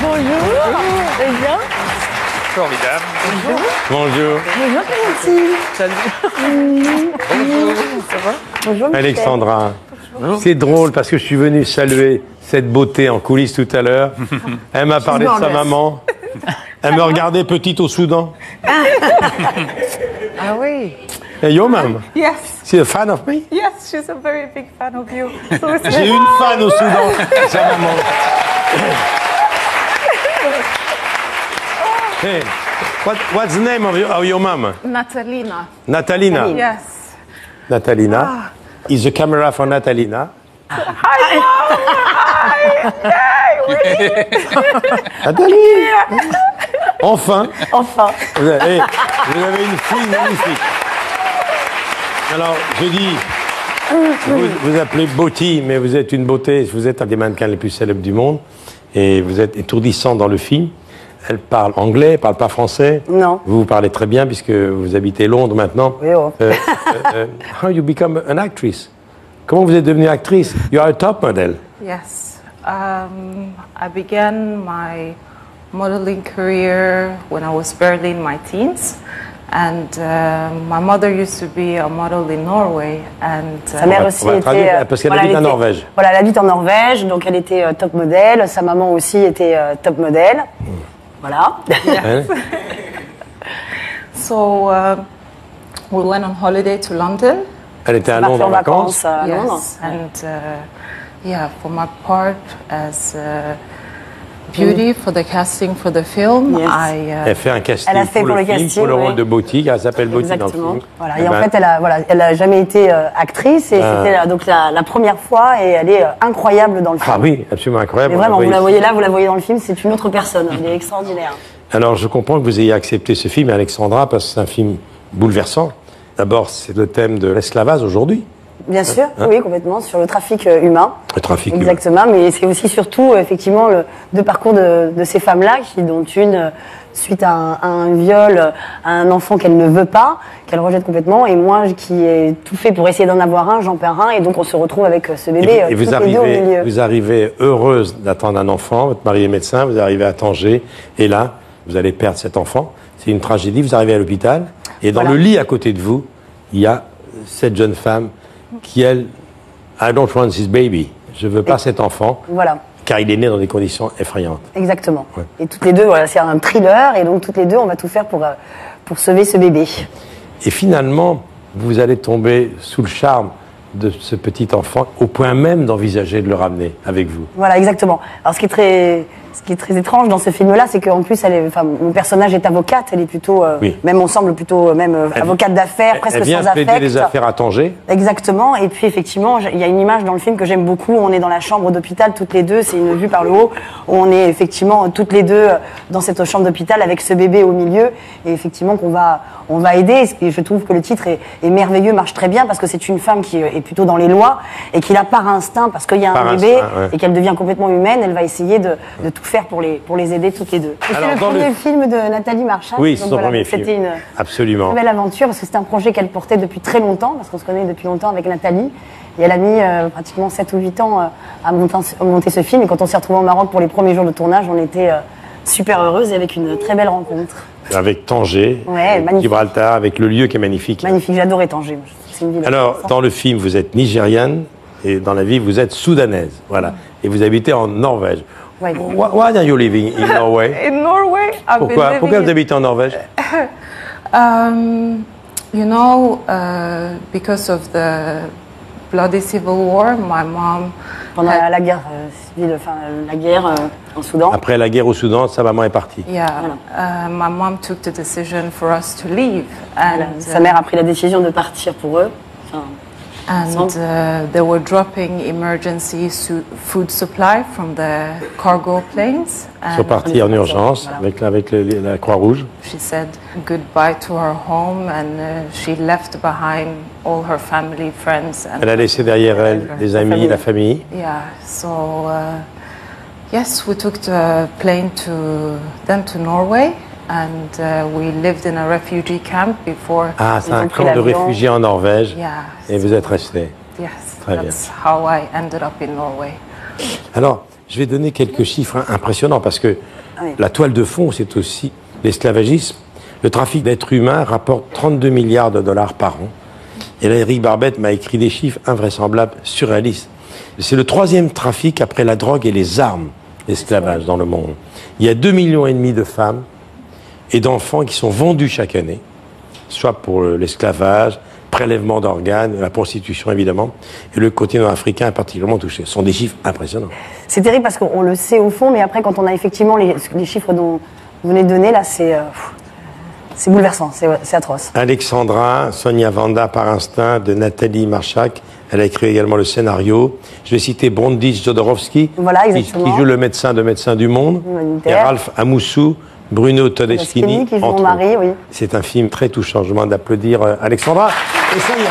Bonjour. Eh bien. Formidable. Bonjour. Bonjour Clémentine. Salut. Bonjour. Ça va? Bonjour Michel. Alexandra, c'est drôle parce que je suis venu saluer cette beauté en coulisses tout à l'heure. Elle m'a parlé de sa maman. Elle me regardait petite au Soudan. Ah oui. Hey, your mom, Yes. she's a fan of me. Yes, she's a very big fan of you. So it's J'ai une fan au Soudan, sa maman. Hey, what's the name of your mom? Natalina. Natalina. Yes. Natalina. Is the camera for Natalina? Nathalie. Enfin. Enfin. Vous avez une fille magnifique. Alors, je dis, vous appelez Beauty, mais vous êtes une beauté, vous êtes un des mannequins les plus célèbres du monde, et vous êtes étourdissant dans le film. Elle parle anglais, elle parle pas français. Non. Vous parlez très bien puisque vous habitez Londres maintenant. Oui, oh. How you become an actress? Comment vous êtes devenue actrice? You are a top model. Yes. I began my modeling career when I was barely in my teens. And my mother used to be a model in Norway. And Sa mère aussi on va était... traduire, parce qu'elle habite en Norvège. Voilà, elle habite en Norvège, donc elle était top modèle. Sa maman aussi était top modèle. Voilà. Hein? so we went on holiday to London. Elle était à Partie Londres en en vacances. vacances à Londres. Yes, and yeah, for my part as Beauty for the casting for the film, Yes. Elle fait un casting Elle a fait pour le film, casting, pour le rôle oui. de Beauty, car elle s'appelle Beauty dans le Exactement. film. Voilà. Eh Et en ben, fait, elle a jamais été actrice et c'était donc la première fois et elle est incroyable dans le film. Ah oui, absolument incroyable. Mais On la vraiment, voit vous la ici. voyez là, vous la voyez dans le film, c'est une autre personne. Elle est extraordinaire. Alors, je comprends que vous ayez accepté ce film, Alexandra, parce que c'est un film bouleversant. D'abord, c'est le thème de l'esclavage aujourd'hui. Bien sûr, oui, complètement, sur le trafic humain. Le trafic humain. Exactement, mais c'est aussi surtout, effectivement, le parcours de ces femmes-là, dont une, suite à un viol, à un enfant qu'elle ne veut pas, qu'elle rejette complètement, et moi qui ai tout fait pour essayer d'en avoir un, j'en perds un, et donc on se retrouve avec ce bébé Et vous toutes les deux au milieu. vous arrivez heureuse d'attendre un enfant, votre mari est médecin, vous arrivez à Tanger, et là, vous allez perdre cet enfant. C'est une tragédie, vous arrivez à l'hôpital, et dans Voilà. le lit à côté de vous, il y a cette jeune femme qui, elle, I don't want this baby. Je veux pas cet enfant, Voilà. car il est né dans des conditions effrayantes. Exactement. Ouais. Et toutes les deux, voilà, c'est un thriller, et donc toutes les deux, on va tout faire pour sauver ce bébé. Et finalement, vous allez tomber sous le charme de ce petit enfant, au point même d'envisager de le ramener avec vous. Voilà, exactement. Alors, ce qui est très étrange dans ce film-là, c'est qu'en plus, mon personnage est avocate. Elle est plutôt, Oui. même on semble plutôt avocate d'affaires, presque Elle vient sans plaider affect. les affaires à Tanger. Exactement. Et puis effectivement, il y a une image dans le film que j'aime beaucoup. On est dans la chambre d'hôpital toutes les deux. C'est une vue par le haut où on est effectivement toutes les deux dans cette chambre d'hôpital avec ce bébé au milieu. Et effectivement on va aider. Et je trouve que le titre est merveilleux, marche très bien parce que c'est une femme qui est plutôt dans les lois et qui l'a par instinct parce qu'il y a Par un bébé instinct, ouais. et qu'elle devient complètement humaine. Elle va essayer de tout faire pour les aider toutes les deux. Et Alors, c'est le dans le- premier film de Nathalie Marchal. Oui, Donc c'est son voilà, premier c'était film. une Absolument. très belle aventure parce que c'était un projet qu'elle portait depuis très longtemps, parce qu'on se connaît depuis longtemps avec Nathalie. Et elle a mis pratiquement 7 ou 8 ans à monter ce film. Et quand on s'est retrouvés au Maroc pour les premiers jours de tournage, on était super heureuses et avec une très belle rencontre. Avec Tanger, Ouais, avec magnifique. Gibraltar, avec le lieu qui est magnifique. Magnifique, j'adorais Tanger. C'est une ville Alors, intéressante. dans le film, vous êtes nigériane et dans la vie, vous êtes soudanaise. Voilà. Et vous habitez en Norvège. Ouais. Why are you living in Norway? In Norway, I've been Pourquoi living vous habitez en Norvège? You know, because of the bloody civil war, my mom Pendant la guerre civile, enfin la guerre en Soudan. Après la guerre au Soudan, sa maman est partie. my mom took the decision for us to leave, and Sa mère a pris la décision de partir pour eux. Enfin, they were dropping emergency food supply from the cargo planes. Ils sont partis en urgence Voilà. avec la Croix-Rouge. She said goodbye to her home, and she left behind all her family, friends. And Elle a laissé derrière elle les amis, la famille. yeah, so yes, we took the plane to Norway, and we lived in a refugee camp before. Ah, c'est Ils un ont pris camp de l'avion. réfugiés en Norvège. Yeah. Et vous êtes restés. Yes, Très that's how I ended up in Norway. Alors, Je vais donner quelques chiffres impressionnants parce que Oui. la toile de fond, c'est aussi l'esclavagisme. Le trafic d'êtres humains rapporte 32 milliards de dollars par an. Et là, Eric Barbet m'a écrit des chiffres invraisemblables, surréalistes. C'est le 3e trafic après la drogue et les armes d'esclavage dans le monde. Il y a 2,5 millions de femmes et d'enfants qui sont vendus chaque année, soit pour l'esclavage, prélèvement d'organes, la prostitution évidemment, et le continent africain est particulièrement touché. Ce sont des chiffres impressionnants. C'est terrible parce qu'on le sait au fond, mais après, quand on a effectivement les chiffres dont vous venez de donner, là, c'est bouleversant, c'est atroce. Alexandra, Sonia Vanda par instinct, de Nathalie Marchak. Elle a écrit également le scénario. Je vais citer Brondis Jodorowsky, Voilà, exactement. qui joue le médecin de Médecins du Monde, et Humanitaire. Ralph Amoussou, Bruno Todeschini, Todeschini, qui joue entre mon mari, autres. oui. C'est un film très touchant. Je vous demande d'applaudir Alexandra et Sonia.